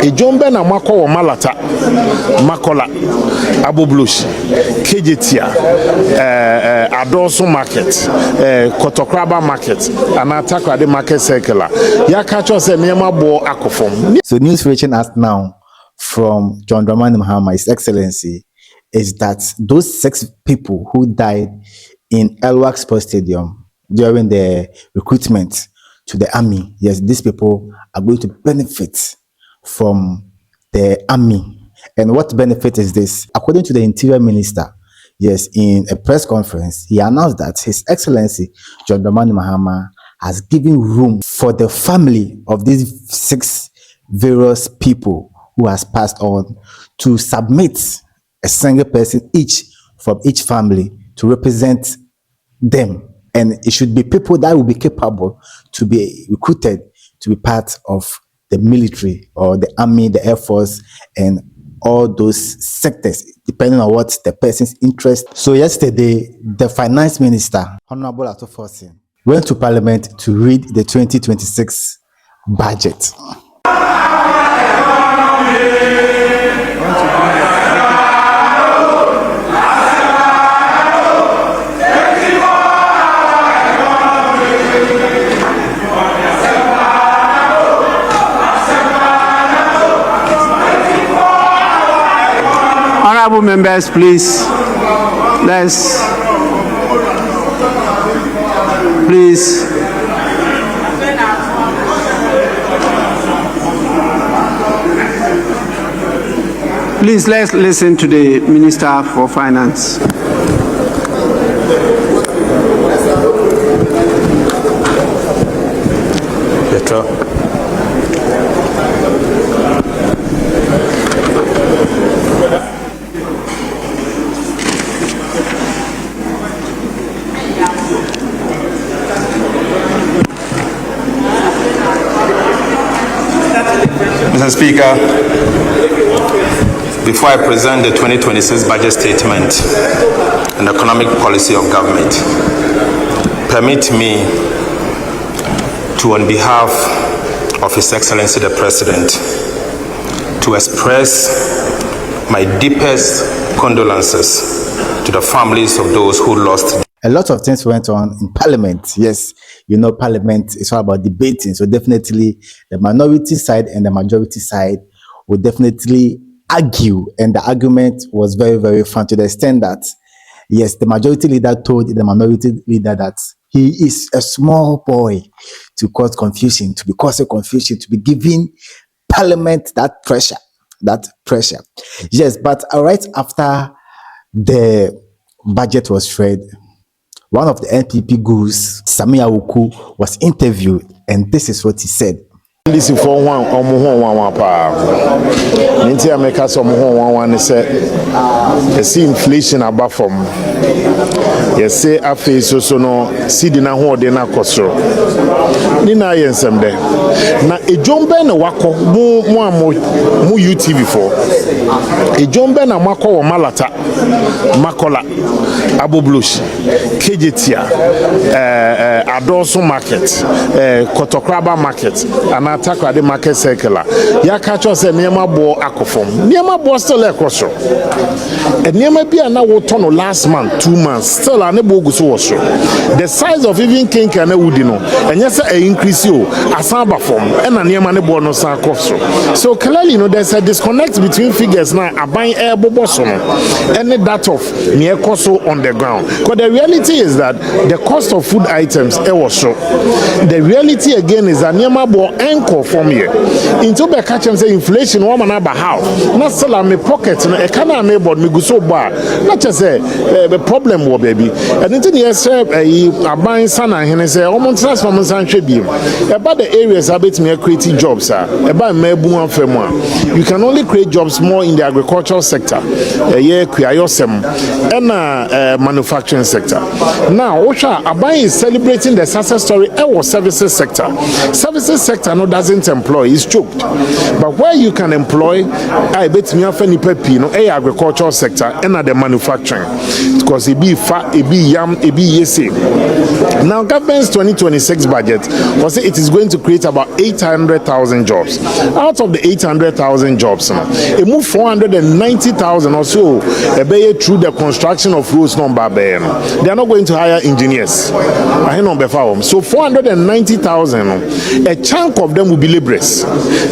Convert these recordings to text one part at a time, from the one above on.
ejombe na mako wo malata makola aboblush kejetia adonso market kotokraba market and atakwade market circular ya catch us niema bo akofom. So news reaching us now from John Dramani Mahama, His Excellency, is that those 6 people who died in Elwak Sports Stadium during the recruitment to the army, yes, these people are going to benefit from the army. And what benefit is this? According to the Interior Minister, yes, in a press conference, he announced that His Excellency John Dramani Mahama has given room for the family of these 6 various people who has passed on to submit a single person each from each family to represent them. And it should be people that will be capable to be recruited to be part of the military or the army, the air force, and all those sectors, depending on what the person's interest. So yesterday, the finance minister, Honorable Atoforsin, went to Parliament to read the 2026 budget. Honorable members, please, let's listen to the Minister for Finance. Mr. Speaker, before I present the 2026 budget statement and economic policy of government, permit me to, on behalf of His Excellency the President, to express my deepest condolences to the families of those who lost. A lot of things went on in Parliament. Yes, you know, Parliament is all about debating. So definitely the minority side and the majority side will definitely argue. And the argument was very, very fun to the extent that, yes, the majority leader told the minority leader that he is a small boy to cause confusion, to be causing confusion, to be giving Parliament that pressure. Yes, but right after the budget was read, one of the NPP gurus, Sammy Awuku, was interviewed, and this is what he said. This is for one pa. Ninti America some one say see inflation above from. Yes, say afi so no Cedi na ho de na kosoro. Ni na yensem de. Na ejombe na wako mu UTV for. Ejombe na mako wo malata makola aboblush kejetia adonso market kotokraba market and atakwade market circular ya catch us niema bo akofom niema bo still ekroso niema bia na wo tono last month 2 months still an bo guso wo so the size of even kinka na wudi no enye say e increase o asaba form and niema ne bo no sa akofso. So clearly, you know, there's a disconnect between figures now abang air bobo so and that of near coso on the ground, because the reality is that the cost of food items was so. The reality again is that niema bo anchor from here into be catch and say inflation woman about how not sell my pocket no e kana me board me go so bar not just say the problem wo baby and into the say aban sana hene say omo transform san hwe bi about the areas abet me creating jobs about mebu afemu you can only create jobs more in the agricultural sector yeah kuyayosem and manufacturing sector. Now Osha aban is celebrating the success story our services sector no doesn't employ is choked. But where you can employ, I bet me often agricultural sector and at the manufacturing, because it be fat, it be yam, it be yesi. Now, government's 2026 budget was it is going to create about 800,000 jobs. Out of the 800,000 jobs, it moved 490,000 or so through the construction of roads. They are not going to hire engineers. So 490,000, a chunk of them will be laborers.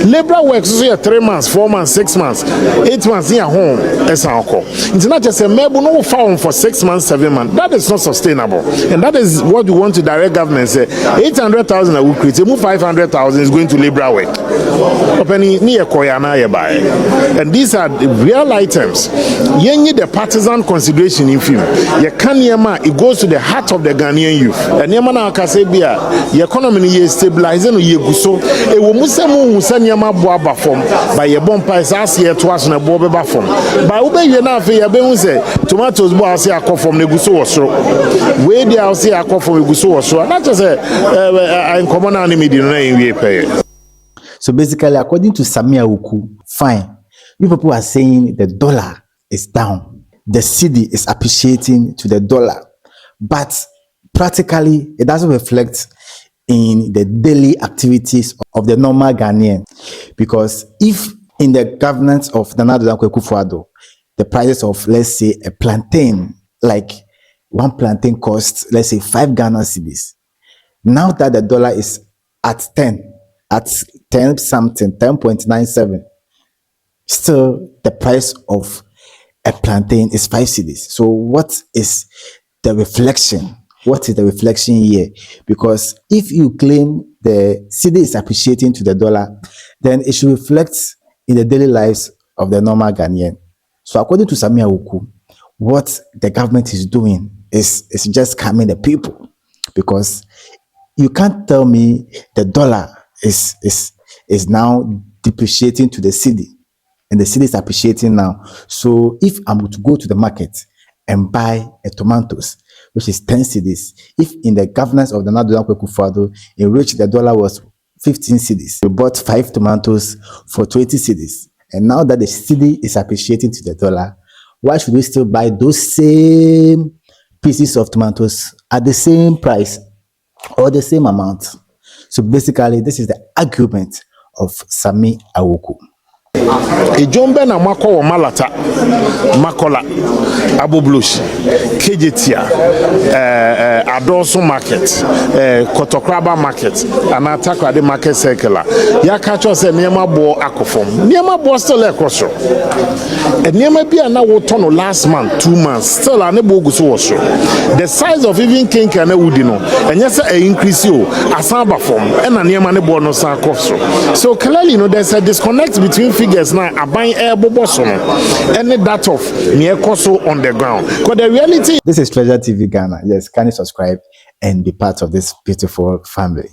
Labor works so 3 months, 4 months, 6 months, 8 months in home. It's not just a mebo no farm for 6 months, 7 months. That is not sustainable. And that is what we want to direct government say. 800,000 I will create. Move 500,000 is going to labor work. And these are the real items. You need the partisan consideration in film. It goes to the heart of the Ghanaian youth. And Yamana Kasebia, the economy is stabilizing. It will Musanyama Boaba form by a bomb price as year to us in a Boba form. By Ube Yanafe, say tomatoes boas here from Neguso or so. Where they are say I call from Neguso or so. Not just a common enemy in pay. So basically, according to Sammy Awuku, fine. You people are saying the dollar is down. The Cedi is appreciating to the dollar. But practically, it doesn't reflect in the daily activities of the normal Ghanaian. Because if in the governance of Nana Addo Dankwa Akufo-Addo, the prices of, let's say, a plantain, like one plantain costs, let's say, 5 Ghana cedis. Now that the dollar is at 10 something, 10.97, still the price of a plantain is 5 cedis. So what is the reflection? What is the reflection here? Because if you claim the Cedi is appreciating to the dollar, then it should reflect in the daily lives of the normal Ghanaian. So according to Sammy Awuku, what the government is doing is just scamming the people, because you can't tell me the dollar is now depreciating to the Cedi, and the Cedi is appreciating now. So if I'm to go to the market and buy a tomatoes, which is 10 cedis, if in the governance of the Nana Addo Dankwa Akufo-Addo, in which the dollar was 15 cedis, we bought 5 tomatoes for 20 cedis, and now that the Cedi is appreciating to the dollar, why should we still buy those same pieces of tomatoes at the same price or the same amount? So basically, this is the argument of Sammy Awuku. Ejombe na mako malata makola aboblush kejetia adonso market kotokraba market anatakwa de market circular ya kacho se niema bo akofom niema bo still ekroso niema bia na wo tono last month 2 months still anebo guso woso the size of even kinka na wudi no enye se increase o asaba form na niema ne bo no sa akofso. So clearly, there's a disconnect between figures now abang air boboso and that of near coso on the ground. Because the reality. This is Treasure TV Ghana. Yes, can you subscribe and be part of this beautiful family?